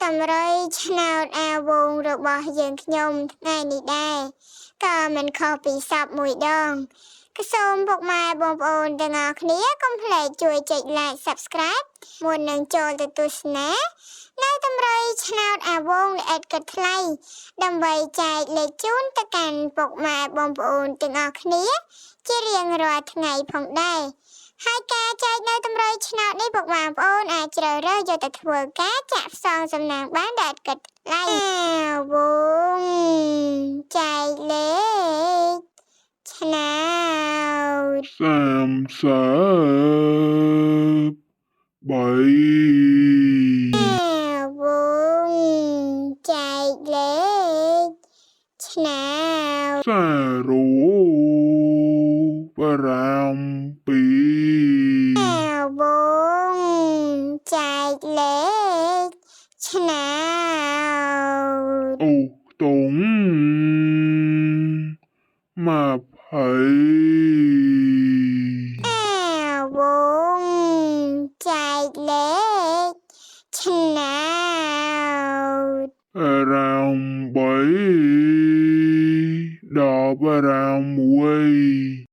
តម្រុយឆ្នោតអាវងរបស់យើងខ្ញុំថ្ងៃនេះដែរក៏មិនខុសពីសពមួយដងក៏សូមពុកម៉ែបងប្អូនទាំងអស់គ្នាកុំភ្លេចជួយចុច like subscribe មុននឹងចូលទៅទស្សនានៅតម្រុយឆ្នោតអាវងល្អិតកាត់ថ្លៃដើម្បីចែកលេខជូនទៅកាន់ពុកម៉ែបងប្អូនទាំងអស់គ្នាជារៀងរាល់ថ្ងៃផងដែរហើយការចែកនៅតម្រុយឆ្នោតនេះពុកម៉ែបងប្អូនអាចជ្រើសរើសយកទៅធ្វើការចាក់ផ្សងសំណាងបានដែលកាត់ថ្លៃអាវងចែកលេខឆ្នោត33អាវងចែកលេខឆ្នោត07អាវងចែកលេខឆ្នោត អូតុង20អាវងចែកលេខឆ្នោត 8ដល់6